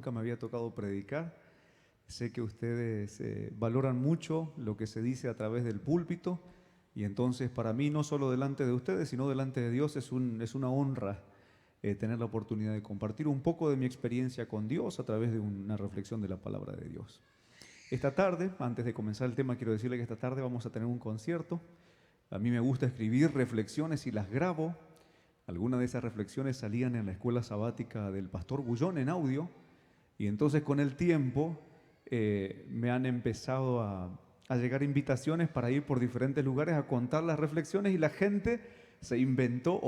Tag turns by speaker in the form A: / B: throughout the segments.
A: Nunca me había tocado predicar. Sé que ustedes valoran mucho lo que se dice a través del púlpito y entonces para mí no solo delante de ustedes, sino delante de Dios es una honra tener la oportunidad de compartir un poco de mi experiencia con Dios a través de una reflexión de la palabra de Dios. Esta tarde, antes de comenzar el tema, quiero decirle que esta tarde vamos a tener un concierto. A mí me gusta escribir reflexiones y las grabo. Algunas de esas reflexiones salían en la escuela sabática del pastor Gullón en audio. Y entonces con el tiempo me han empezado a llegar invitaciones para ir por diferentes lugares a contar las reflexiones y la gente se inventó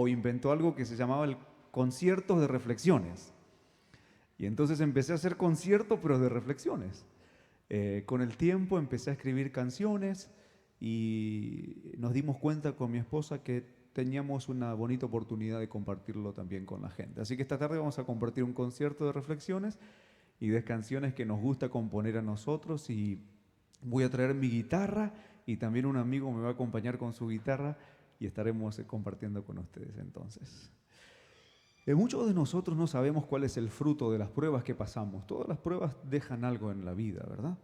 A: algo que se llamaba el conciertos de reflexiones. Y entonces empecé a hacer conciertos pero de reflexiones. Con el tiempo empecé a escribir canciones y nos dimos cuenta con mi esposa que teníamos una bonita oportunidad de compartirlo también con la gente. Así que esta tarde vamos a compartir un concierto de reflexiones y de canciones que nos gusta componer a nosotros, y voy a traer mi guitarra y también un amigo me va a acompañar con su guitarra y estaremos compartiendo con ustedes entonces. Muchos de nosotros no sabemos cuál es el fruto de las pruebas que pasamos. Todas las pruebas dejan algo en la vida, ¿verdad?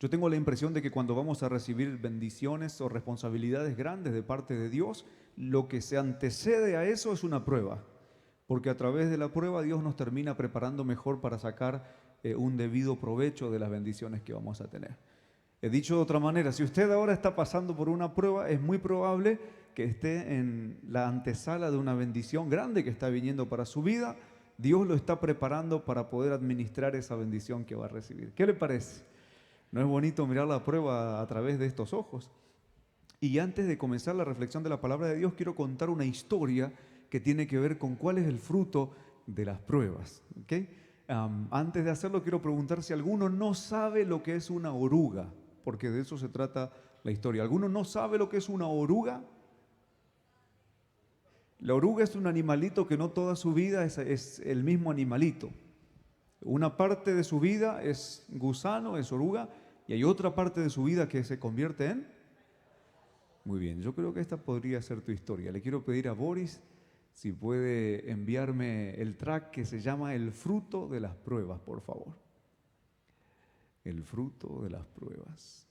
A: Yo tengo la impresión de que cuando vamos a recibir bendiciones o responsabilidades grandes de parte de Dios, lo que se antecede a eso es una prueba. Porque a través de la prueba Dios nos termina preparando mejor para sacar un debido provecho de las bendiciones que vamos a tener. He dicho de otra manera, si usted ahora está pasando por una prueba, es muy probable que esté en la antesala de una bendición grande que está viniendo para su vida. Dios lo está preparando para poder administrar esa bendición que va a recibir. ¿Qué le parece? ¿No es bonito mirar la prueba a través de estos ojos? Y antes de comenzar la reflexión de la palabra de Dios, quiero contar una historia que tiene que ver con cuál es el fruto de las pruebas. ¿Okay? Antes de hacerlo, quiero preguntar si alguno no sabe lo que es una oruga, porque de eso se trata la historia. ¿Alguno no sabe lo que es una oruga? La oruga es un animalito que no toda su vida es el mismo animalito. Una parte de su vida es gusano, es oruga, y hay otra parte de su vida que se convierte en... Muy bien, yo creo que esta podría ser tu historia. Le quiero pedir a Boris si puede enviarme el track que se llama El fruto de las pruebas, por favor. El fruto de las pruebas.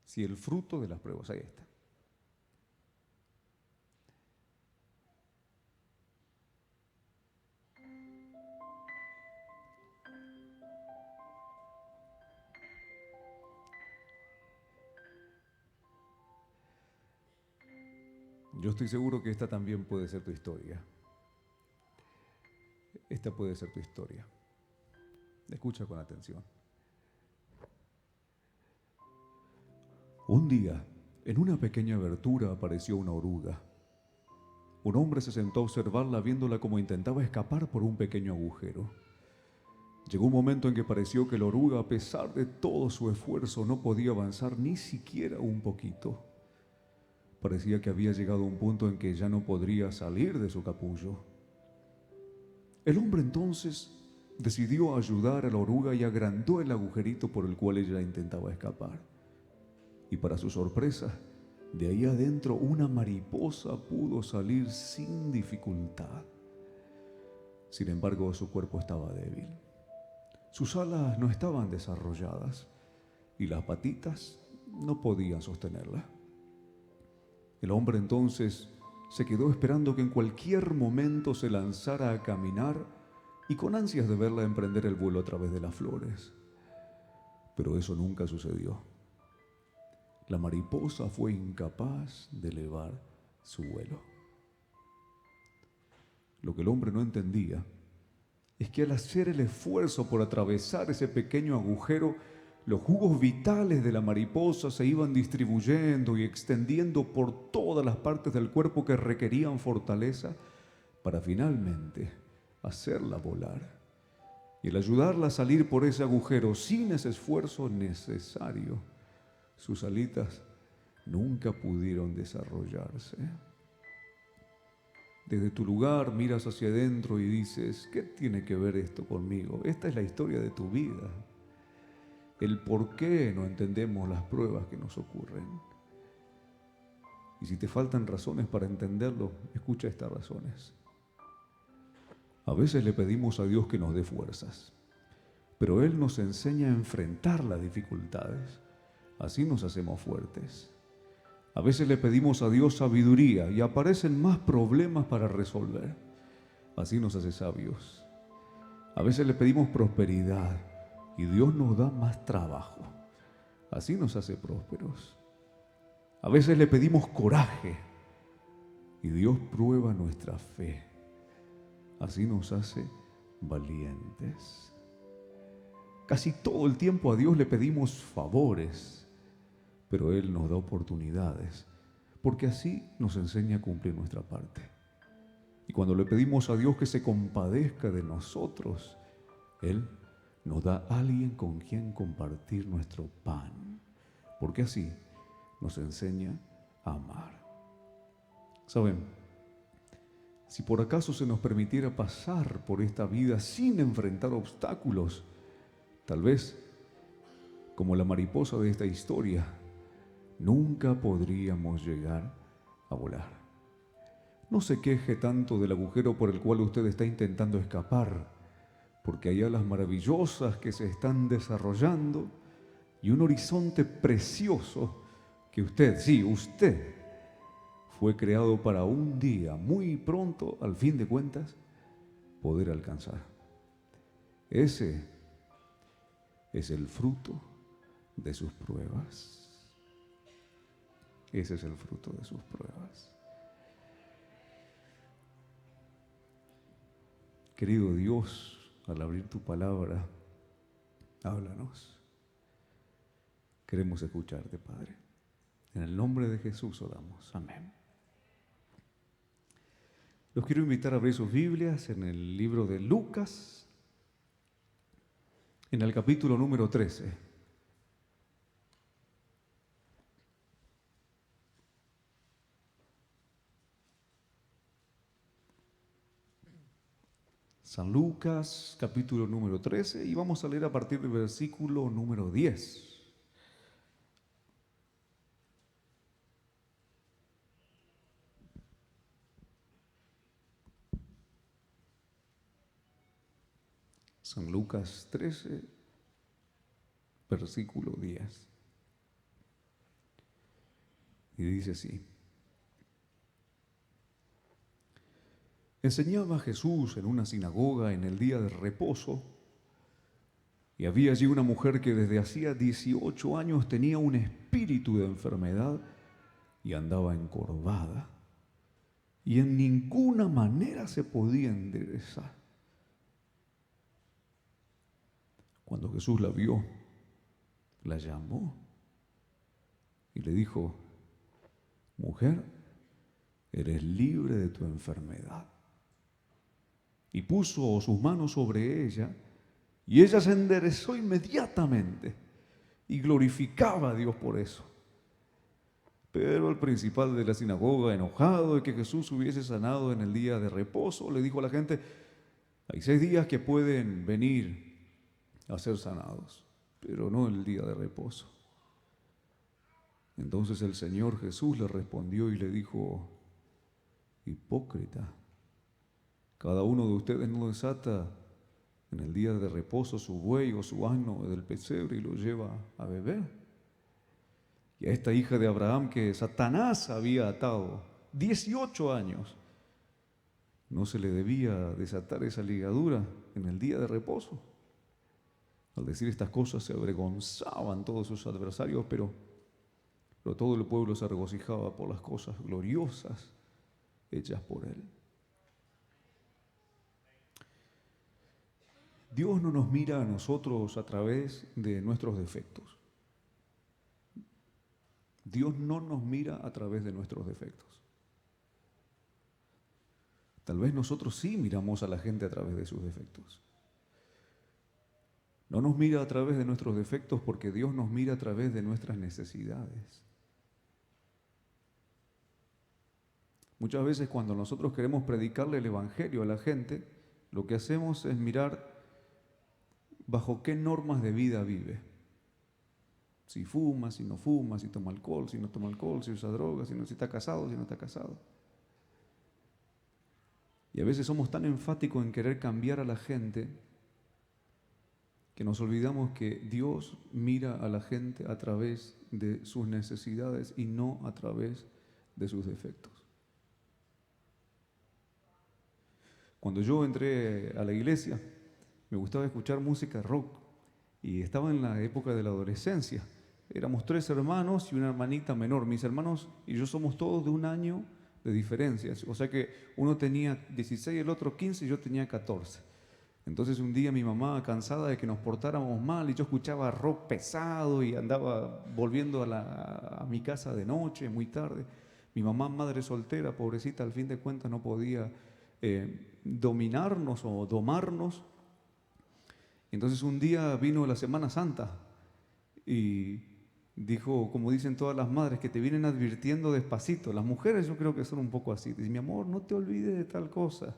A: Sí, el fruto de las pruebas, ahí está. Yo estoy seguro que esta también puede ser tu historia. Esta puede ser tu historia. Escucha con atención. Un día, en una pequeña abertura apareció una oruga. Un hombre se sentó a observarla viéndola como intentaba escapar por un pequeño agujero. Llegó un momento en que pareció que la oruga, a pesar de todo su esfuerzo, no podía avanzar ni siquiera un poquito. Parecía que había llegado a un punto en que ya no podría salir de su capullo. El hombre entonces decidió ayudar a la oruga y agrandó el agujerito por el cual ella intentaba escapar. Y para su sorpresa, de ahí adentro una mariposa pudo salir sin dificultad. Sin embargo, su cuerpo estaba débil. Sus alas no estaban desarrolladas y las patitas no podían sostenerla. El hombre entonces se quedó esperando que en cualquier momento se lanzara a caminar y con ansias de verla emprender el vuelo a través de las flores. Pero eso nunca sucedió. La mariposa fue incapaz de elevar su vuelo. Lo que el hombre no entendía es que al hacer el esfuerzo por atravesar ese pequeño agujero, los jugos vitales de la mariposa se iban distribuyendo y extendiendo por todas las partes del cuerpo que requerían fortaleza para finalmente hacerla volar. Y al ayudarla a salir por ese agujero sin ese esfuerzo necesario, sus alitas nunca pudieron desarrollarse. Desde tu lugar miras hacia adentro y dices, ¿qué tiene que ver esto conmigo? Esta es la historia de tu vida. El por qué no entendemos las pruebas que nos ocurren. Y si te faltan razones para entenderlo, escucha estas razones. A veces le pedimos a Dios que nos dé fuerzas, pero Él nos enseña a enfrentar las dificultades. Así nos hacemos fuertes. A veces le pedimos a Dios sabiduría y aparecen más problemas para resolver. Así nos hace sabios. A veces le pedimos prosperidad y Dios nos da más trabajo. Así nos hace prósperos. A veces le pedimos coraje y Dios prueba nuestra fe. Así nos hace valientes. Casi todo el tiempo a Dios le pedimos favores, pero Él nos da oportunidades, porque así nos enseña a cumplir nuestra parte. Y cuando le pedimos a Dios que se compadezca de nosotros, Él nos da a alguien con quien compartir nuestro pan, porque así nos enseña a amar. ¿Saben? Si por acaso se nos permitiera pasar por esta vida sin enfrentar obstáculos, tal vez, como la mariposa de esta historia, nunca podríamos llegar a volar. No se queje tanto del agujero por el cual usted está intentando escapar, porque hay alas maravillosas que se están desarrollando y un horizonte precioso que usted, sí, usted, fue creado para un día, muy pronto, al fin de cuentas, poder alcanzar. Ese es el fruto de sus pruebas. Ese es el fruto de sus pruebas. Querido Dios, al abrir tu palabra, háblanos. Queremos escucharte, Padre. En el nombre de Jesús oramos. Amén. Los quiero invitar a abrir sus Biblias en el libro de Lucas, en el capítulo número 13. San Lucas, capítulo número 13, y vamos a leer a partir del versículo número 10. San Lucas 13, versículo 10. Y dice así. Enseñaba Jesús en una sinagoga en el día de reposo, y había allí una mujer que desde hacía 18 años tenía un espíritu de enfermedad y andaba encorvada, y en ninguna manera se podía enderezar. Cuando Jesús la vio, la llamó y le dijo: mujer, eres libre de tu enfermedad. Y puso sus manos sobre ella, y ella se enderezó inmediatamente y glorificaba a Dios por eso. Pero el principal de la sinagoga, enojado de que Jesús hubiese sanado en el día de reposo, le dijo a la gente: hay 6 días que pueden venir a ser sanados, pero no el día de reposo. Entonces el Señor Jesús le respondió y le dijo: hipócrita, cada uno de ustedes no desata en el día de reposo su buey o su asno del pesebre y lo lleva a beber. Y a esta hija de Abraham que Satanás había atado 18 años, ¿no se le debía desatar esa ligadura en el día de reposo? Al decir estas cosas se avergonzaban todos sus adversarios, pero todo el pueblo se regocijaba por las cosas gloriosas hechas por él. Dios no nos mira a nosotros a través de nuestros defectos. Dios no nos mira a través de nuestros defectos. Tal vez nosotros sí miramos a la gente a través de sus defectos. No nos mira a través de nuestros defectos porque Dios nos mira a través de nuestras necesidades. Muchas veces cuando nosotros queremos predicarle el Evangelio a la gente, lo que hacemos es mirar bajo qué normas de vida vive. Si fuma, si no fuma, si toma alcohol, si no toma alcohol, si usa drogas, si está casado, si no está casado. Y a veces somos tan enfáticos en querer cambiar a la gente que nos olvidamos que Dios mira a la gente a través de sus necesidades y no a través de sus defectos. Cuando yo entré a la iglesia, me gustaba escuchar música rock y estaba en la época de la adolescencia. Éramos 3 hermanos y una hermanita menor. Mis hermanos y yo somos todos de un año de diferencias. O sea que uno tenía 16, el otro 15 y yo tenía 14. Entonces un día mi mamá, cansada de que nos portáramos mal y yo escuchaba rock pesado y andaba volviendo a mi casa de noche, muy tarde. Mi mamá, madre soltera, pobrecita, al fin de cuentas no podía dominarnos o domarnos. Entonces un día vino la Semana Santa y dijo, como dicen todas las madres, que te vienen advirtiendo despacito. Las mujeres yo creo que son un poco así. Dicen, mi amor, no te olvides de tal cosa.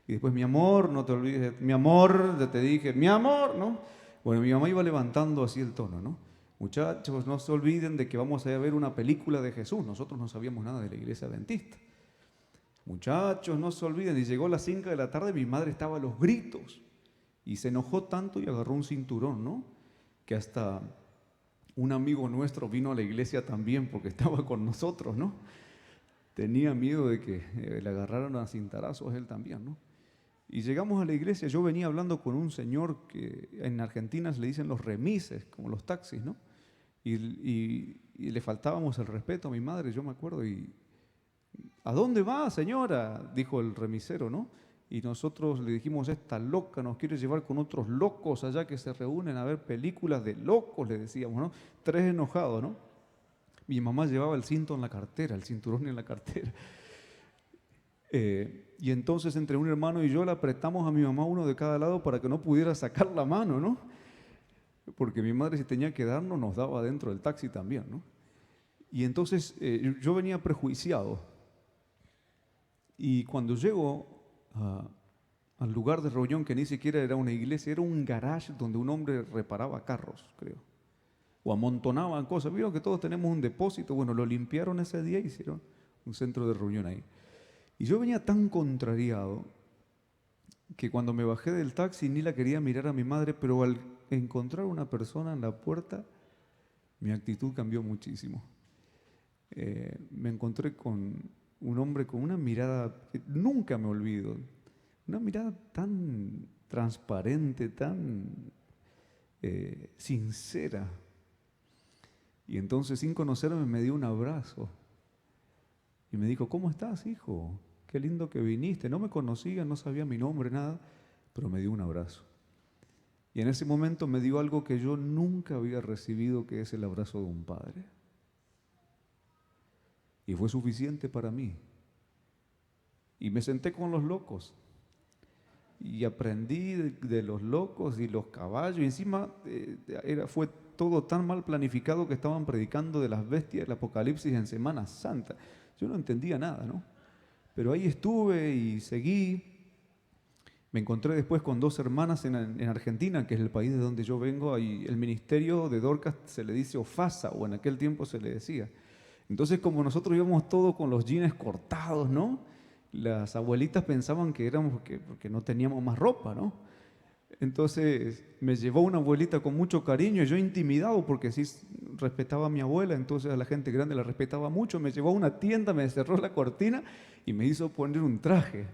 A: Y después, mi amor, no te olvides de mi amor, ya te dije, mi amor, ¿no? Bueno, mi mamá iba levantando así el tono, ¿no? Muchachos, no se olviden de que vamos a ir a ver una película de Jesús. Nosotros no sabíamos nada de la iglesia adventista. Muchachos, no se olviden. Y llegó a las 5 de la tarde, mi madre estaba a los gritos. Y se enojó tanto y agarró un cinturón, ¿no? Que hasta un amigo nuestro vino a la iglesia también porque estaba con nosotros, ¿no? Tenía miedo de que le agarraran a cintarazos él también, ¿no? Y llegamos a la iglesia, yo venía hablando con un señor que en Argentina se le dicen los remises, como los taxis, ¿no? Y le faltábamos el respeto a mi madre, yo me acuerdo, y ¿a dónde va, señora?, dijo el remisero, ¿no? Y nosotros le dijimos, esta loca nos quiere llevar con otros locos allá que se reúnen a ver películas de locos, le decíamos, ¿no? 3 enojados, ¿no? Mi mamá llevaba el cinto en la cartera, el cinturón en la cartera. Y entonces entre un hermano y yo le apretamos a mi mamá uno de cada lado para que no pudiera sacar la mano, ¿no? Porque mi madre si tenía que darnos, nos daba dentro del taxi también, ¿no? Y entonces yo venía prejuiciado. Y cuando llego al lugar de reunión, que ni siquiera era una iglesia, era un garage donde un hombre reparaba carros, creo. O amontonaban cosas. Vieron que todos tenemos un depósito. Bueno, lo limpiaron ese día y hicieron un centro de reunión ahí. Y yo venía tan contrariado que cuando me bajé del taxi ni la quería mirar a mi madre, pero al encontrar una persona en la puerta, mi actitud cambió muchísimo. Me encontré con un hombre con una mirada que nunca me olvido, una mirada tan transparente, tan sincera. Y entonces, sin conocerme, me dio un abrazo y me dijo, ¿cómo estás, hijo? Qué lindo que viniste. No me conocía, no sabía mi nombre, nada, pero me dio un abrazo. Y en ese momento me dio algo que yo nunca había recibido, que es el abrazo de un padre. Y fue suficiente para mí. Y me senté con los locos. Y aprendí de los locos y los caballos. Y encima fue todo tan mal planificado que estaban predicando de las bestias del Apocalipsis en Semana Santa. Yo no entendía nada, ¿no? Pero ahí estuve y seguí. Me encontré después con 2 hermanas en Argentina, que es el país de donde yo vengo. Y el ministerio de Dorcas se le dice OFASA, o en aquel tiempo se le decía. Entonces, como nosotros íbamos todos con los jeans cortados, ¿no? Las abuelitas pensaban que éramos porque no teníamos más ropa, ¿no? Entonces me llevó una abuelita con mucho cariño, yo intimidado porque sí respetaba a mi abuela, entonces a la gente grande la respetaba mucho, me llevó a una tienda, me cerró la cortina y me hizo poner un traje,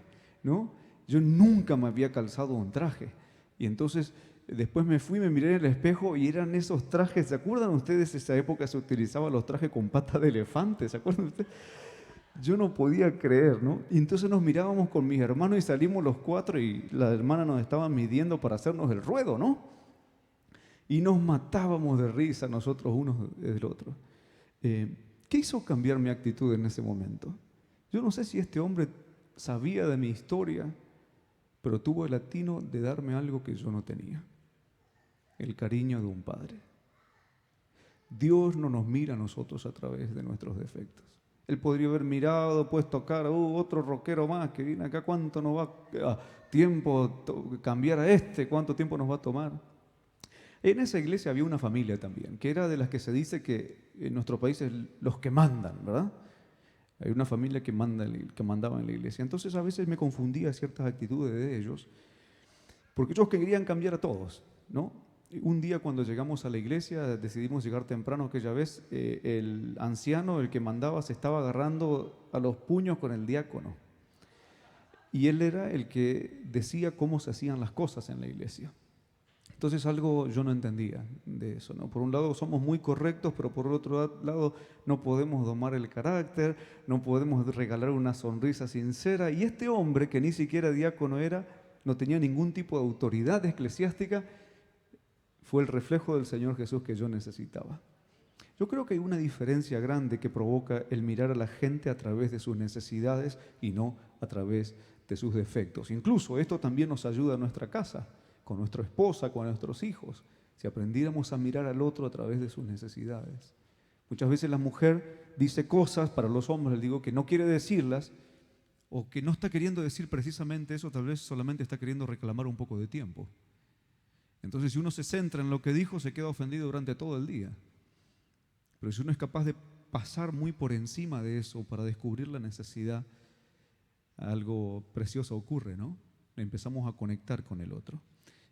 A: ¿no? Yo nunca me había calzado un traje. Y entonces después me fui, me miré en el espejo y eran esos trajes, ¿se acuerdan ustedes? Esa época se utilizaban los trajes con patas de elefante, ¿se acuerdan ustedes? Yo no podía creer, ¿no? Y entonces nos mirábamos con mis hermanos y salimos los 4 y la hermana nos estaba midiendo para hacernos el ruedo, ¿no? Y nos matábamos de risa nosotros unos del otro. ¿Qué hizo cambiar mi actitud en ese momento? Yo no sé si este hombre sabía de mi historia, pero tuvo el atino de darme algo que yo no tenía: el cariño de un padre. Dios no nos mira a nosotros a través de nuestros defectos. Él podría haber mirado, puesto cara, otro rockero más que viene acá, ¿cuánto nos va a tiempo cambiar a este? ¿Cuánto tiempo nos va a tomar? En esa iglesia había una familia también, que era de las que se dice que en nuestro país es los que mandan, ¿verdad? Hay una familia que mandaba en la iglesia. Entonces a veces me confundía ciertas actitudes de ellos, porque ellos querían cambiar a todos, ¿no? Un día cuando llegamos a la iglesia, decidimos llegar temprano aquella vez, el anciano, el que mandaba, se estaba agarrando a los puños con el diácono. Y él era el que decía cómo se hacían las cosas en la iglesia. Entonces algo yo no entendía de eso, ¿no? Por un lado somos muy correctos, pero por otro lado no podemos domar el carácter, no podemos regalar una sonrisa sincera. Y este hombre, que ni siquiera diácono era, no tenía ningún tipo de autoridad eclesiástica, fue el reflejo del Señor Jesús que yo necesitaba. Yo creo que hay una diferencia grande que provoca el mirar a la gente a través de sus necesidades y no a través de sus defectos. Incluso esto también nos ayuda en nuestra casa, con nuestra esposa, con nuestros hijos, si aprendiéramos a mirar al otro a través de sus necesidades. Muchas veces la mujer dice cosas, para los hombres les digo que no quiere decirlas, o que no está queriendo decir precisamente eso, tal vez solamente está queriendo reclamar un poco de tiempo. Entonces, si uno se centra en lo que dijo, se queda ofendido durante todo el día. Pero si uno es capaz de pasar muy por encima de eso para descubrir la necesidad, algo precioso ocurre, ¿no? Empezamos a conectar con el otro.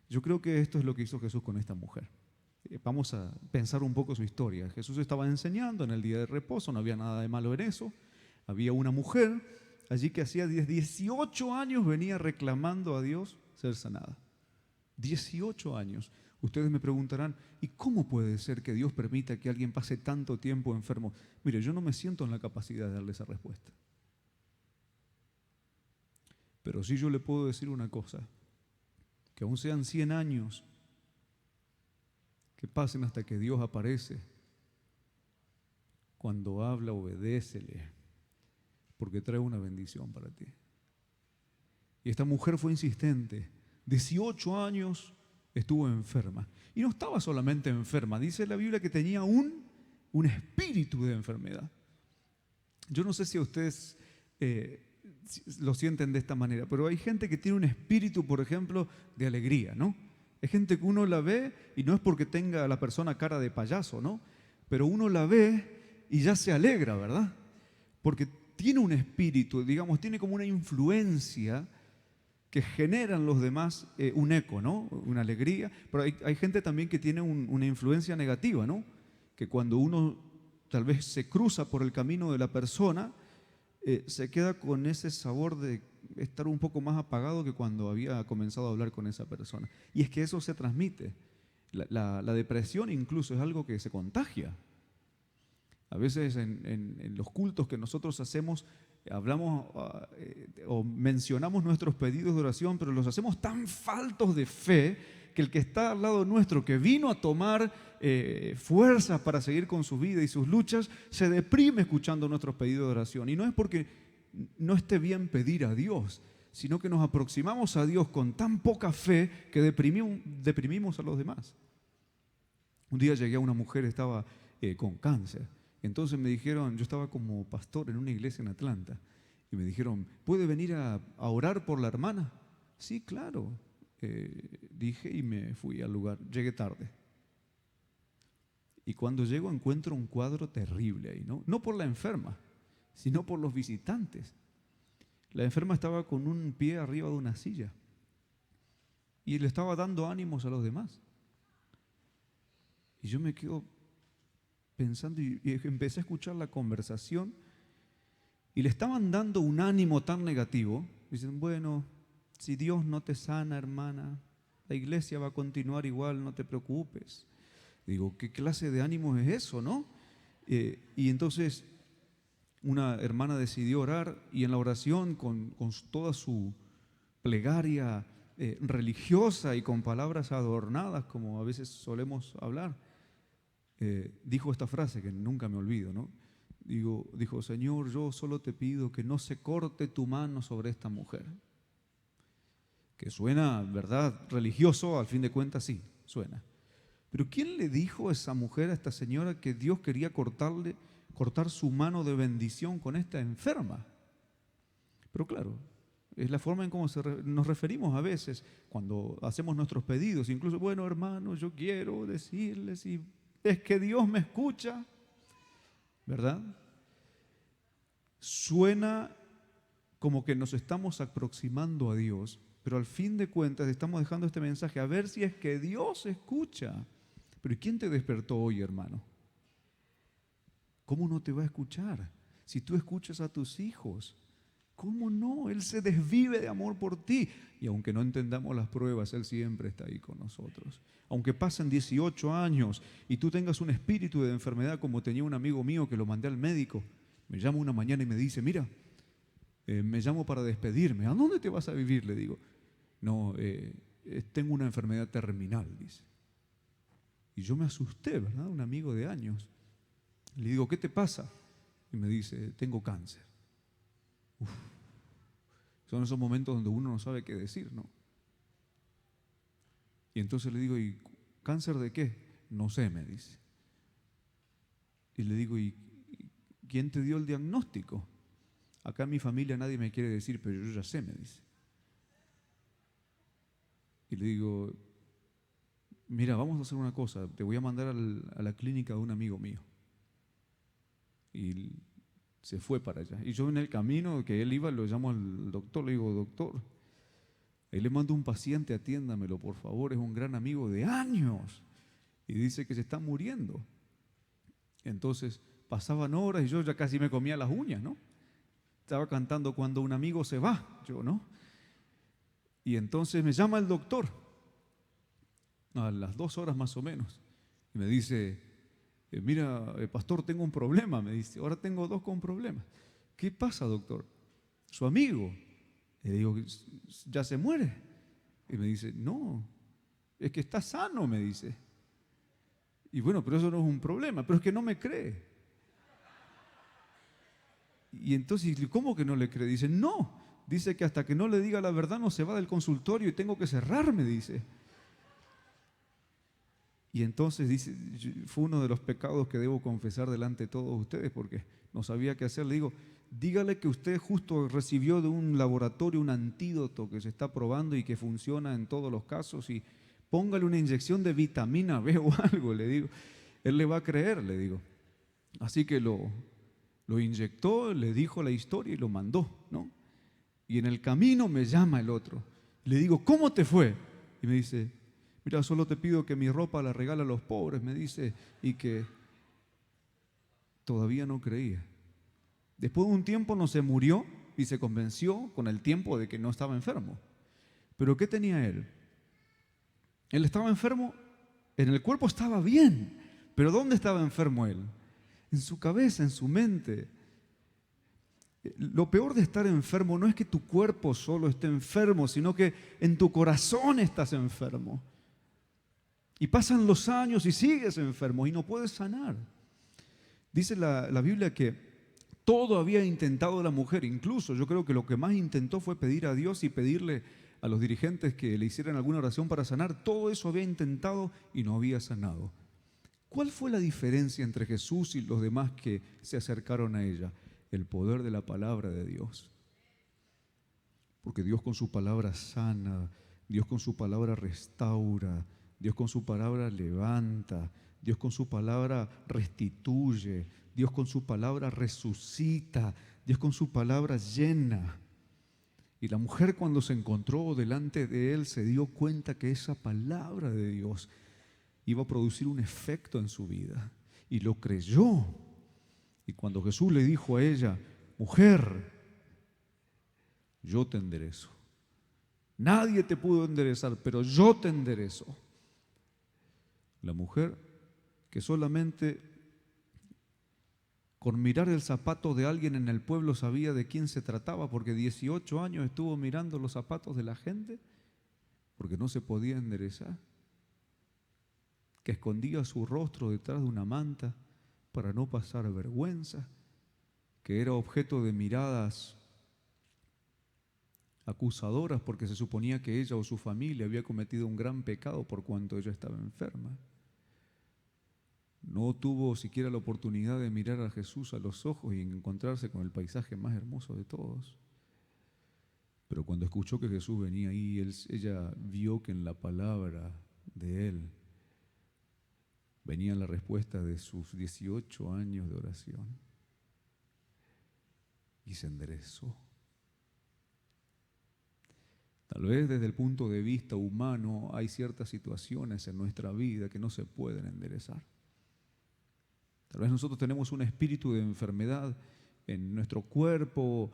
A: Yo creo que esto es lo que hizo Jesús con esta mujer. Vamos a pensar un poco su historia. Jesús estaba enseñando en el día de reposo, no había nada de malo en eso. Había una mujer allí que hacía 18 años venía reclamando a Dios ser sanada. 18 años. Ustedes me preguntarán, ¿y cómo puede ser que Dios permita que alguien pase tanto tiempo enfermo? Mire, yo no me siento en la capacidad de darle esa respuesta. Pero sí yo le puedo decir una cosa, que aún sean 100 años, que pasen hasta que Dios aparece. Cuando habla, obedécele, porque trae una bendición para ti. Y esta mujer fue insistente. 18 años estuvo enferma. Y no estaba solamente enferma, dice la Biblia que tenía un espíritu de enfermedad. Yo no sé si ustedes lo sienten de esta manera, pero hay gente que tiene un espíritu, por ejemplo, de alegría, ¿no? Hay gente que uno la ve y no es porque tenga a la persona cara de payaso, ¿no? Pero uno la ve y ya se alegra, ¿verdad? Porque tiene un espíritu, digamos, tiene como una influencia que generan los demás un eco, ¿no? Una alegría. Pero hay gente también que tiene una influencia negativa, ¿no? Que cuando uno tal vez se cruza por el camino de la persona, se queda con ese sabor de estar un poco más apagado que cuando había comenzado a hablar con esa persona. Y es que eso se transmite. La depresión incluso es algo que se contagia. A veces en los cultos que nosotros hacemos, hablamos o mencionamos nuestros pedidos de oración, pero los hacemos tan faltos de fe que el que está al lado nuestro, que vino a tomar fuerzas para seguir con su vida y sus luchas, se deprime escuchando nuestros pedidos de oración. Y no es porque no esté bien pedir a Dios, sino que nos aproximamos a Dios con tan poca fe que deprimimos a los demás. Un día llegué a una mujer, estaba con cáncer. Entonces me dijeron, yo estaba como pastor en una iglesia en Atlanta, y me dijeron, ¿puede venir a orar por la hermana? Sí, claro, dije y me fui al lugar. Llegué tarde. Y cuando llego encuentro un cuadro terrible ahí, ¿no? No por la enferma, sino por los visitantes. La enferma estaba con un pie arriba de una silla y le estaba dando ánimos a los demás. Y yo me quedo pensando y empecé a escuchar la conversación y le estaban dando un ánimo tan negativo. Dicen, bueno, si Dios no te sana, hermana, la iglesia va a continuar igual, no te preocupes. Digo, ¿qué clase de ánimo es eso, no? Y entonces una hermana decidió orar y en la oración con toda su plegaria religiosa y con palabras adornadas, como a veces solemos hablar, dijo esta frase que nunca me olvido, ¿no? Dijo, Señor, yo solo te pido que no se corte tu mano sobre esta mujer. Que suena, ¿verdad?, religioso, al fin de cuentas sí, suena. Pero ¿quién le dijo a esa mujer, a esta señora, que Dios quería cortarle cortar su mano de bendición con esta enferma. Pero claro, es la forma en cómo nos referimos a veces cuando hacemos nuestros pedidos. Incluso, bueno, hermano, yo quiero decirles, y es que Dios me escucha, ¿verdad? Suena como que nos estamos aproximando a Dios, pero al fin de cuentas estamos dejando este mensaje a ver si es que Dios escucha. Pero ¿y quién te despertó hoy, hermano? ¿Cómo no te va a escuchar? Si tú escuchas a tus hijos, ¿cómo no? Él se desvive de amor por ti. Y aunque no entendamos las pruebas, Él siempre está ahí con nosotros. Aunque pasen 18 años y tú tengas un espíritu de enfermedad como tenía un amigo mío que lo mandé al médico, me llama una mañana y me dice, mira, me llamo para despedirme. ¿A dónde te vas a vivir? Le digo, no, tengo una enfermedad terminal, dice. Y yo me asusté, ¿verdad? Un amigo de años. Le digo, ¿qué te pasa? Y me dice, tengo cáncer. Uf. Son esos momentos donde uno no sabe qué decir, ¿no? Y entonces le digo, ¿y cáncer de qué? No sé, me dice. Y le digo, ¿y quién te dio el diagnóstico? Acá en mi familia nadie me quiere decir, pero yo ya sé, me dice. Y le digo, mira, vamos a hacer una cosa, te voy a mandar a la clínica de un amigo mío. Y se fue para allá. Y yo en el camino que él iba, lo llamo al doctor, le digo, doctor, él le mando un paciente, atiéndamelo, por favor, es un gran amigo de años. Y dice que se está muriendo. Entonces pasaban horas y yo ya casi me comía las uñas, ¿no? Estaba cantando cuando un amigo se va, yo, ¿no? Y entonces me llama el doctor, a las 2 horas más o menos, y me dice, mira, pastor, tengo un problema, me dice, ahora tengo 2 con problemas. ¿Qué pasa, doctor? Su amigo. Le digo, ¿ya se muere? Y me dice, no, es que está sano, me dice. Y bueno, pero eso no es un problema, pero es que no me cree. Y entonces, ¿cómo que no le cree? Dice, no, dice que hasta que no le diga la verdad no se va del consultorio y tengo que cerrarme, dice. Y entonces dice, fue uno de los pecados que debo confesar delante de todos ustedes porque no sabía qué hacer. Le digo, dígale que usted justo recibió de un laboratorio un antídoto que se está probando y que funciona en todos los casos y póngale una inyección de vitamina B o algo, le digo. Él le va a creer, le digo. Así que lo inyectó, le dijo la historia y lo mandó, ¿no? Y en el camino me llama el otro. Le digo, ¿cómo te fue? Y me dice, mira, solo te pido que mi ropa la regala a los pobres, me dice, y que todavía no creía. Después de un tiempo no se murió y se convenció con el tiempo de que no estaba enfermo. ¿Pero qué tenía él? Él estaba enfermo, en el cuerpo estaba bien, pero ¿dónde estaba enfermo él? En su cabeza, en su mente. Lo peor de estar enfermo no es que tu cuerpo solo esté enfermo, sino que en tu corazón estás enfermo. Y pasan los años y sigues enfermo y no puedes sanar. Dice la Biblia que todo había intentado la mujer, incluso yo creo que lo que más intentó fue pedir a Dios y pedirle a los dirigentes que le hicieran alguna oración para sanar. Todo eso había intentado y no había sanado. ¿Cuál fue la diferencia entre Jesús y los demás que se acercaron a ella? El poder de la palabra de Dios. Porque Dios con su palabra sana, Dios con su palabra restaura, Dios con su palabra levanta, Dios con su palabra restituye, Dios con su palabra resucita, Dios con su palabra llena. Y la mujer cuando se encontró delante de él se dio cuenta que esa palabra de Dios iba a producir un efecto en su vida. Y lo creyó. Y cuando Jesús le dijo a ella, mujer, yo te enderezo. Nadie te pudo enderezar, pero yo te enderezo. La mujer que solamente con mirar el zapato de alguien en el pueblo sabía de quién se trataba, porque 18 años estuvo mirando los zapatos de la gente, porque no se podía enderezar, que escondía su rostro detrás de una manta para no pasar vergüenza, que era objeto de miradas acusadoras porque se suponía que ella o su familia había cometido un gran pecado por cuanto ella estaba enferma. no tuvo siquiera la oportunidad de mirar a Jesús a los ojos y encontrarse con el paisaje más hermoso de todos. Pero cuando escuchó que Jesús venía ahí, ella vio que en la palabra de Él venía la respuesta de sus 18 años de oración. Y se enderezó. Tal vez desde el punto de vista humano hay ciertas situaciones en nuestra vida que no se pueden enderezar. Tal vez nosotros tenemos un espíritu de enfermedad en nuestro cuerpo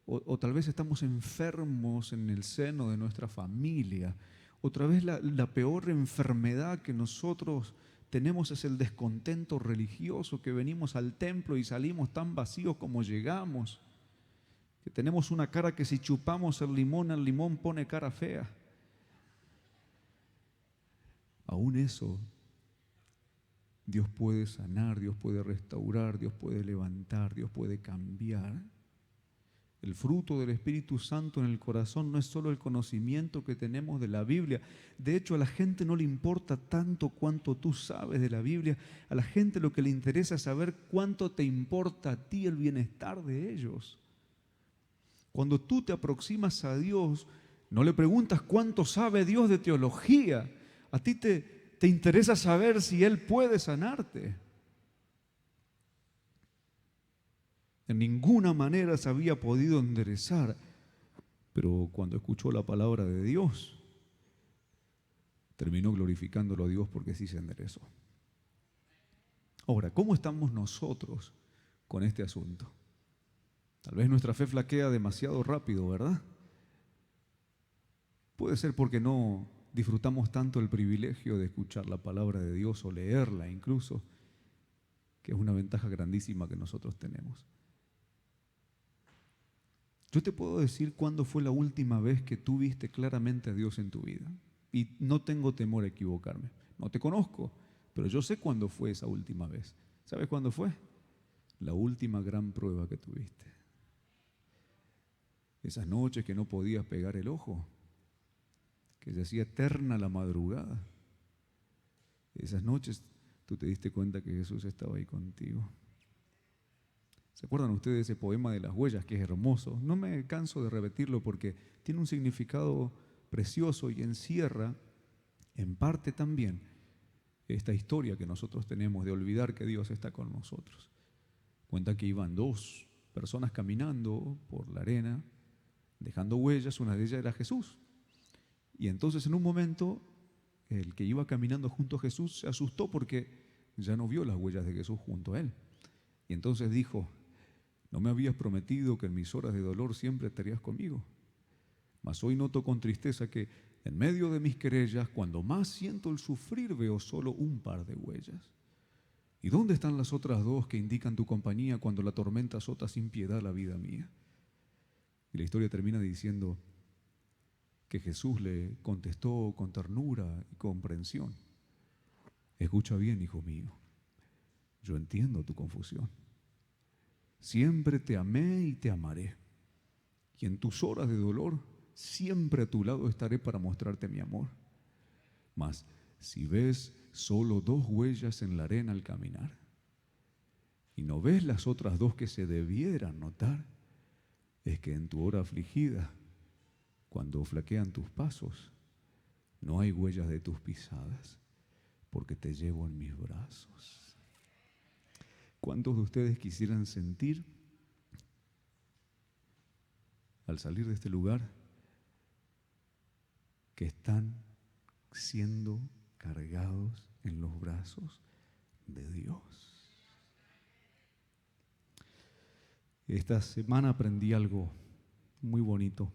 A: o tal vez estamos enfermos en el seno de nuestra familia. Otra vez la peor enfermedad que nosotros tenemos es el descontento religioso, que venimos al templo y salimos tan vacíos como llegamos, que tenemos una cara que si chupamos el limón pone cara fea. Aún eso, Dios puede sanar, Dios puede restaurar, Dios puede levantar, Dios puede cambiar. El fruto del Espíritu Santo en el corazón no es solo el conocimiento que tenemos de la Biblia. De hecho, a la gente no le importa tanto cuánto tú sabes de la Biblia. A la gente lo que le interesa es saber cuánto te importa a ti el bienestar de ellos. Cuando tú te aproximas a Dios, no le preguntas cuánto sabe Dios de teología. A ti te interesa saber si Él puede sanarte. En ninguna manera se había podido enderezar, pero cuando escuchó la palabra de Dios, terminó glorificándolo a Dios porque sí se enderezó. Ahora, ¿cómo estamos nosotros con este asunto? Tal vez nuestra fe flaquea demasiado rápido, ¿verdad? Puede ser porque no disfrutamos tanto el privilegio de escuchar la palabra de Dios o leerla incluso, que es una ventaja grandísima que nosotros tenemos. Yo te puedo decir cuándo fue la última vez que tú viste claramente a Dios en tu vida. Y no tengo temor a equivocarme. No te conozco, pero yo sé cuándo fue esa última vez. ¿Sabes cuándo fue? La última gran prueba que tuviste. Esas noches que no podías pegar el ojo, que se hacía eterna la madrugada. Esas noches tú te diste cuenta que Jesús estaba ahí contigo. ¿Se acuerdan ustedes de ese poema de las huellas que es hermoso? No me canso de repetirlo porque tiene un significado precioso y encierra en parte también esta historia que nosotros tenemos de olvidar que Dios está con nosotros. Cuenta que iban dos personas caminando por la arena, dejando huellas, una de ellas era Jesús. Y entonces en un momento el que iba caminando junto a Jesús se asustó porque ya no vio las huellas de Jesús junto a él. Y entonces dijo: ¿no me habías prometido que en mis horas de dolor siempre estarías conmigo? Mas hoy noto con tristeza que en medio de mis querellas, cuando más siento el sufrir, veo solo un par de huellas. ¿Y dónde están las otras dos que indican tu compañía cuando la tormenta azota sin piedad la vida mía? Y la historia termina diciendo que Jesús le contestó con ternura y comprensión: escucha bien, hijo mío, yo entiendo tu confusión. Siempre te amé y te amaré, y en tus horas de dolor siempre a tu lado estaré para mostrarte mi amor. Mas si ves solo dos huellas en la arena al caminar, y no ves las otras dos que se debieran notar, es que en tu hora afligida, cuando flaquean tus pasos, no hay huellas de tus pisadas, porque te llevo en mis brazos. ¿Cuántos de ustedes quisieran sentir, al salir de este lugar, que están siendo cargados en los brazos de Dios? Esta semana aprendí algo muy bonito.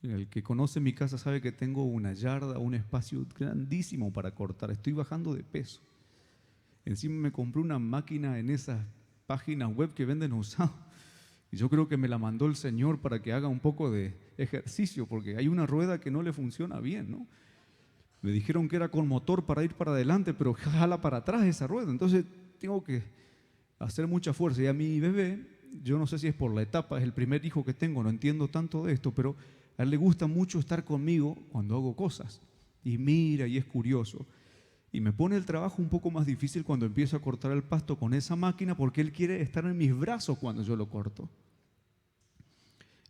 A: El que conoce mi casa sabe que tengo una yarda, un espacio grandísimo para cortar. Estoy bajando de peso. Encima me compré una máquina en esas páginas web que venden usado. Y yo creo que me la mandó el Señor para que haga un poco de ejercicio, porque hay una rueda que no le funciona bien, ¿no? Me dijeron que era con motor para ir para adelante, pero jala para atrás esa rueda. Entonces tengo que hacer mucha fuerza. Y a mi bebé, yo no sé si es por la etapa, es el primer hijo que tengo, no entiendo tanto de esto, pero a él le gusta mucho estar conmigo cuando hago cosas. Y mira, y es curioso. Y me pone el trabajo un poco más difícil cuando empiezo a cortar el pasto con esa máquina porque él quiere estar en mis brazos cuando yo lo corto.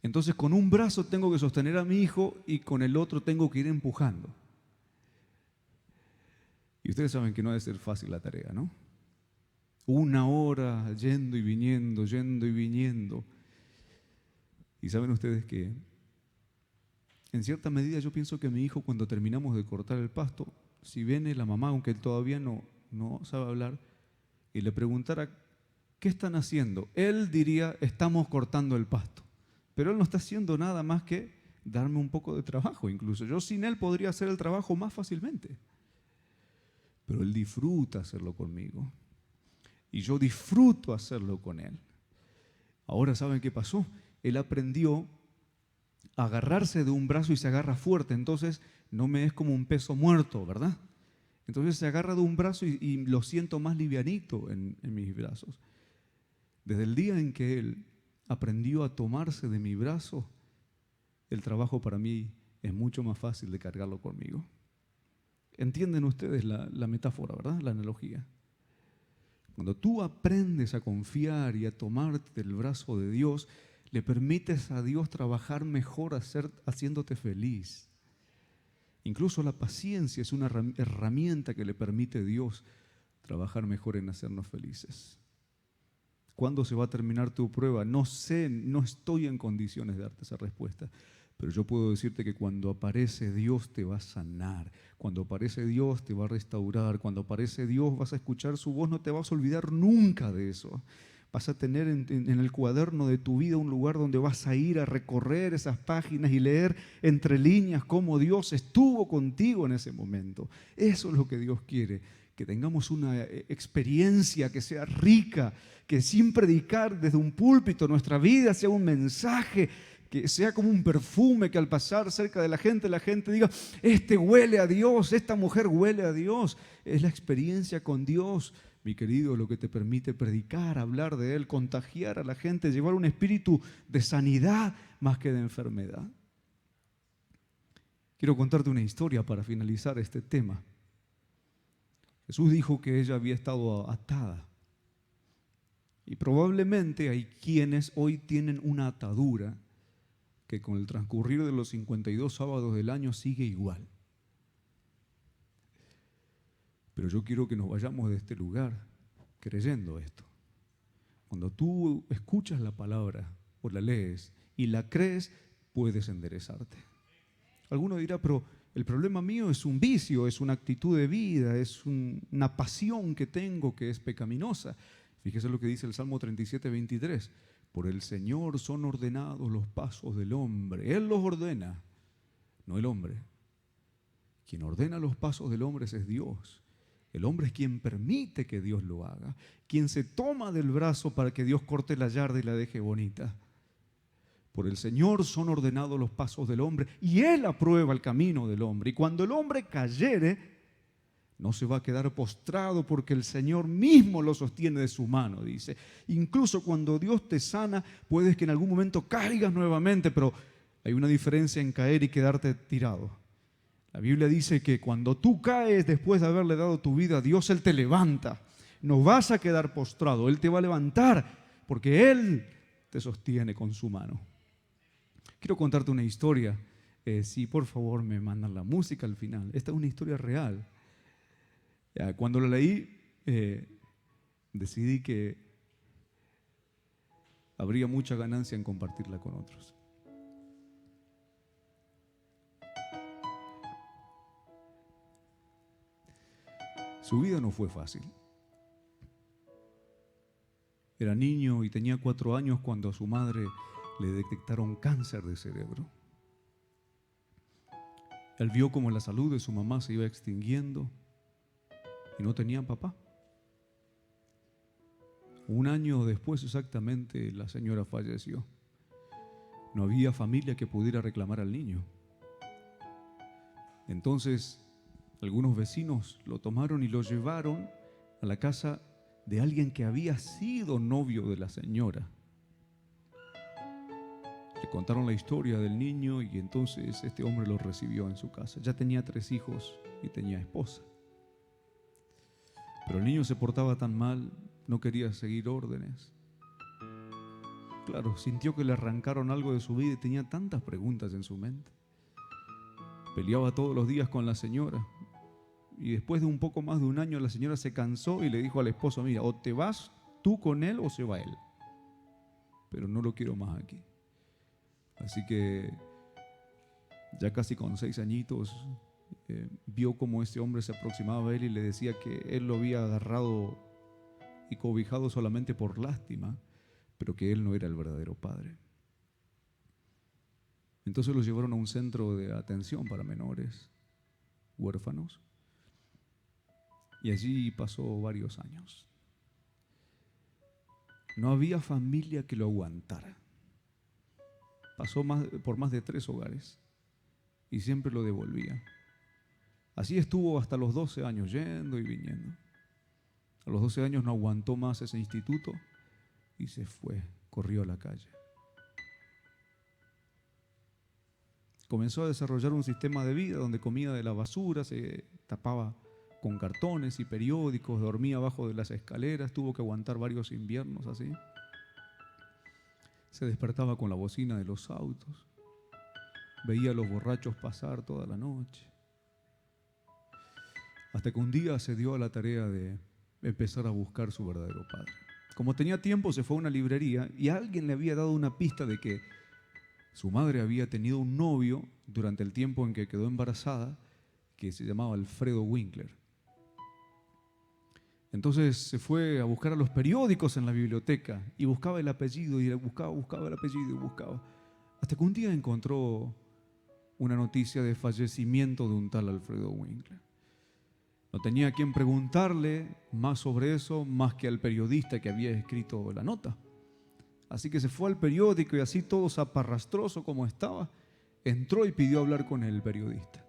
A: Entonces con un brazo tengo que sostener a mi hijo y con el otro tengo que ir empujando. Y ustedes saben que no debe ser fácil la tarea, ¿no? 1 hora yendo y viniendo, yendo y viniendo. Y saben ustedes que en cierta medida yo pienso que mi hijo, cuando terminamos de cortar el pasto, si viene la mamá, aunque él todavía no sabe hablar, y le preguntara, ¿qué están haciendo? Él diría, estamos cortando el pasto. Pero él no está haciendo nada más que darme un poco de trabajo. Incluso yo sin él podría hacer el trabajo más fácilmente. Pero él disfruta hacerlo conmigo. Y yo disfruto hacerlo con él. Ahora, ¿saben qué pasó? Él aprendió a agarrarse de un brazo y se agarra fuerte. Entonces no me es como un peso muerto, ¿verdad? Entonces se agarra de un brazo y lo siento más livianito en mis brazos. Desde el día en que él aprendió a tomarse de mi brazo, el trabajo para mí es mucho más fácil de cargarlo conmigo. ¿Entienden ustedes la metáfora, verdad? La analogía. Cuando tú aprendes a confiar y a tomarte del brazo de Dios, le permites a Dios trabajar mejor, haciéndote feliz. Incluso la paciencia es una herramienta que le permite a Dios trabajar mejor en hacernos felices. ¿Cuándo se va a terminar tu prueba? No sé, no estoy en condiciones de darte esa respuesta. Pero yo puedo decirte que cuando aparece Dios te va a sanar, cuando aparece Dios te va a restaurar, cuando aparece Dios vas a escuchar su voz, no te vas a olvidar nunca de eso. Vas a tener en el cuaderno de tu vida un lugar donde vas a ir a recorrer esas páginas y leer entre líneas cómo Dios estuvo contigo en ese momento. Eso es lo que Dios quiere, que tengamos una experiencia que sea rica, que sin predicar desde un púlpito nuestra vida sea un mensaje, que sea como un perfume que al pasar cerca de la gente diga, este huele a Dios, esta mujer huele a Dios. Es la experiencia con Dios, mi querido, lo que te permite predicar, hablar de Él, contagiar a la gente, llevar un espíritu de sanidad más que de enfermedad. Quiero contarte una historia para finalizar este tema. Jesús dijo que ella había estado atada. Y probablemente hay quienes hoy tienen una atadura que con el transcurrir de los 52 sábados del año sigue igual. Pero yo quiero que nos vayamos de este lugar creyendo esto. Cuando tú escuchas la palabra o la lees y la crees, puedes enderezarte. Alguno dirá, pero el problema mío es un vicio, es una actitud de vida, es una pasión que tengo que es pecaminosa. Fíjese lo que dice el Salmo 37, 23. Por el Señor son ordenados los pasos del hombre. Él los ordena, no el hombre. Quien ordena los pasos del hombre es Dios. El hombre es quien permite que Dios lo haga. Quien se toma del brazo para que Dios corte la yarda y la deje bonita. Por el Señor son ordenados los pasos del hombre y Él aprueba el camino del hombre. Y cuando el hombre cayere, no se va a quedar postrado porque el Señor mismo lo sostiene de su mano, dice. Incluso cuando Dios te sana, puedes que en algún momento caigas nuevamente, pero hay una diferencia en caer y quedarte tirado. La Biblia dice que cuando tú caes después de haberle dado tu vida a Dios, Él te levanta. No vas a quedar postrado, Él te va a levantar porque Él te sostiene con su mano. Quiero contarte una historia. Si por favor me mandan la música al final. Esta es una historia real. Cuando lo leí, decidí que habría mucha ganancia en compartirla con otros. Su vida no fue fácil. Era niño y tenía 4 años cuando a su madre le detectaron cáncer de cerebro. Él vio cómo la salud de su mamá se iba extinguiendo y no tenía papá. 1 año después exactamente la señora falleció. No había familia que pudiera reclamar al niño. Entonces algunos vecinos lo tomaron y lo llevaron a la casa de alguien que había sido novio de la señora. Le contaron la historia del niño y entonces este hombre lo recibió en su casa. Ya tenía 3 hijos y tenía esposa. Pero el niño se portaba tan mal, no quería seguir órdenes. Claro, sintió que le arrancaron algo de su vida y tenía tantas preguntas en su mente. Peleaba todos los días con la señora. Y después de un poco más de un año, la señora se cansó y le dijo al esposo: mira, o te vas tú con él o se va él. Pero no lo quiero más aquí. Así que ya casi con 6 añitos, vio cómo este hombre se aproximaba a él y le decía que él lo había agarrado y cobijado solamente por lástima, pero que él no era el verdadero padre. Entonces los llevaron a un centro de atención para menores huérfanos y allí pasó varios años. No había familia que lo aguantara. Pasó por más de 3 hogares y siempre lo devolvía. Así estuvo hasta los 12 años, yendo y viniendo. A los 12 años no aguantó más ese instituto y se fue, corrió a la calle. Comenzó a desarrollar un sistema de vida donde comía de la basura, se tapaba con cartones y periódicos, dormía abajo de las escaleras, tuvo que aguantar varios inviernos así. Se despertaba con la bocina de los autos, veía a los borrachos pasar toda la noche. Hasta que un día se dio a la tarea de empezar a buscar su verdadero padre. Como tenía tiempo, se fue a una librería y alguien le había dado una pista de que su madre había tenido un novio durante el tiempo en que quedó embarazada, que se llamaba Alfredo Winkler. Entonces se fue a buscar a los periódicos en la biblioteca y buscaba el apellido y buscaba el apellido y buscaba. Hasta que un día encontró una noticia de fallecimiento de un tal Alfredo Winkler. No tenía a quien preguntarle más sobre eso, más que al periodista que había escrito la nota. Así que se fue al periódico y así todo zaparrastroso como estaba, entró y pidió hablar con el periodista.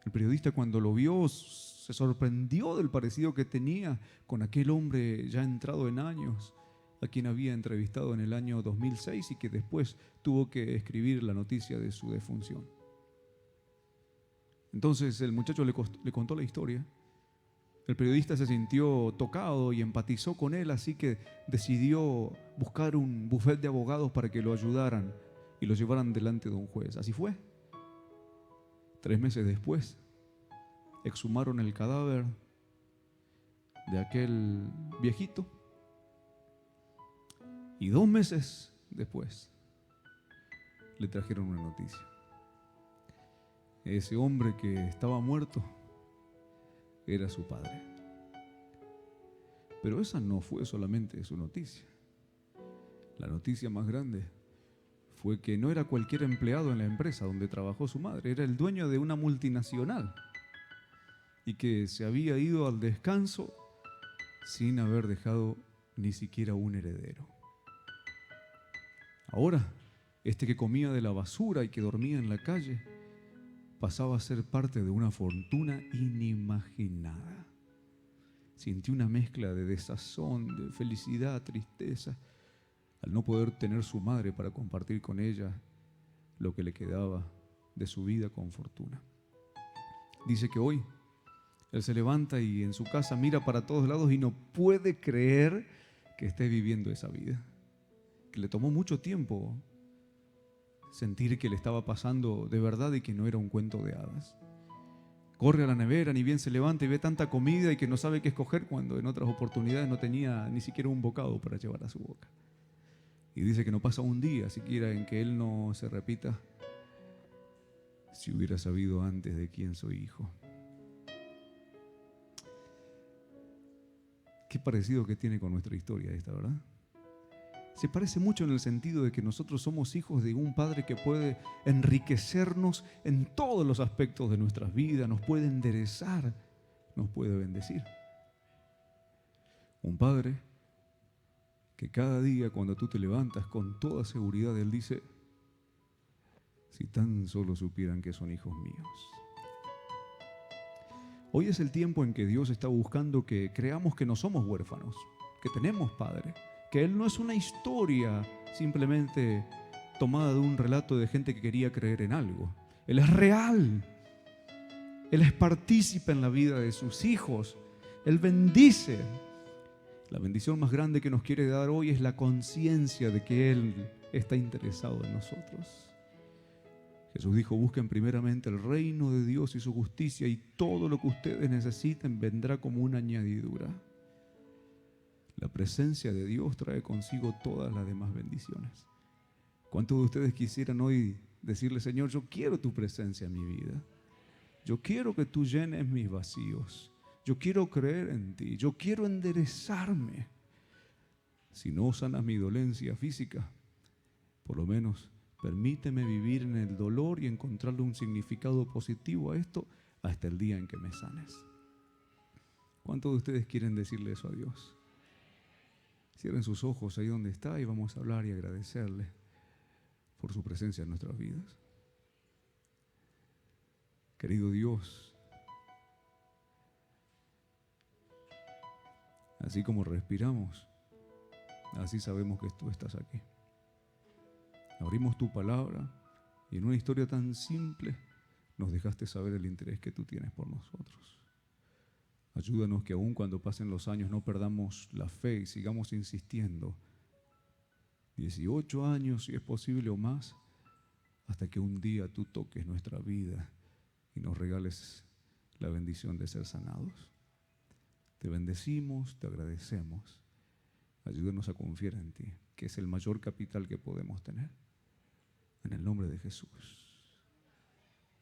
A: El periodista, cuando lo vio, se sorprendió del parecido que tenía con aquel hombre ya entrado en años, a quien había entrevistado en el año 2006 y que después tuvo que escribir la noticia de su defunción. Entonces el muchacho le contó la historia. El periodista se sintió tocado y empatizó con él, así que decidió buscar un bufete de abogados para que lo ayudaran y lo llevaran delante de un juez. Así fue. 3 meses después, exhumaron el cadáver de aquel viejito y 2 meses después le trajeron una noticia. Ese hombre que estaba muerto era su padre. Pero esa no fue solamente su noticia. La noticia más grande fue que no era cualquier empleado en la empresa donde trabajó su madre, era el dueño de una multinacional y que se había ido al descanso sin haber dejado ni siquiera un heredero. Ahora, este que comía de la basura y que dormía en la calle pasaba a ser parte de una fortuna inimaginada. Sintió una mezcla de desazón, de felicidad, tristeza, al no poder tener su madre para compartir con ella lo que le quedaba de su vida con fortuna. Dice que hoy él se levanta y en su casa mira para todos lados y no puede creer que esté viviendo esa vida, que le tomó mucho tiempo sentir que le estaba pasando de verdad y que no era un cuento de hadas. Corre a la nevera, ni bien se levanta y ve tanta comida y que no sabe qué escoger cuando en otras oportunidades no tenía ni siquiera un bocado para llevar a su boca. Y dice que no pasa un día siquiera en que él no se repita: si hubiera sabido antes de quién soy hijo. Qué parecido que tiene con nuestra historia esta, ¿verdad? Se parece mucho en el sentido de que nosotros somos hijos de un Padre que puede enriquecernos en todos los aspectos de nuestras vidas, nos puede enderezar, nos puede bendecir. Un Padre que cada día cuando tú te levantas con toda seguridad, Él dice: si tan solo supieran que son hijos míos. Hoy es el tiempo en que Dios está buscando que creamos que no somos huérfanos, que tenemos Padre, que Él no es una historia simplemente tomada de un relato de gente que quería creer en algo. Él es real. Él es partícipe en la vida de sus hijos. Él bendice. La bendición más grande que nos quiere dar hoy es la conciencia de que Él está interesado en nosotros. Jesús dijo: busquen primeramente el reino de Dios y su justicia, y todo lo que ustedes necesiten vendrá como una añadidura. La presencia de Dios trae consigo todas las demás bendiciones. ¿Cuántos de ustedes quisieran hoy decirle: Señor, yo quiero tu presencia en mi vida? Yo quiero que tú llenes mis vacíos. Yo quiero creer en ti. Yo quiero enderezarme. Si no sanas mi dolencia física, por lo menos permíteme vivir en el dolor y encontrarle un significado positivo a esto hasta el día en que me sanes. ¿Cuántos de ustedes quieren decirle eso a Dios? Cierren sus ojos ahí donde está y vamos a hablar y agradecerle por su presencia en nuestras vidas. Querido Dios, así como respiramos, así sabemos que tú estás aquí. Abrimos tu palabra y en una historia tan simple nos dejaste saber el interés que tú tienes por nosotros. Ayúdanos que aun cuando pasen los años no perdamos la fe y sigamos insistiendo. 18 años, si es posible, o más, hasta que un día tú toques nuestra vida y nos regales la bendición de ser sanados. Te bendecimos, te agradecemos. Ayúdanos a confiar en ti, que es el mayor capital que podemos tener. En el nombre de Jesús.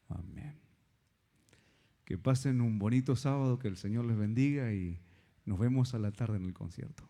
A: Amén. Que pasen un bonito sábado, que el Señor les bendiga y nos vemos a la tarde en el concierto.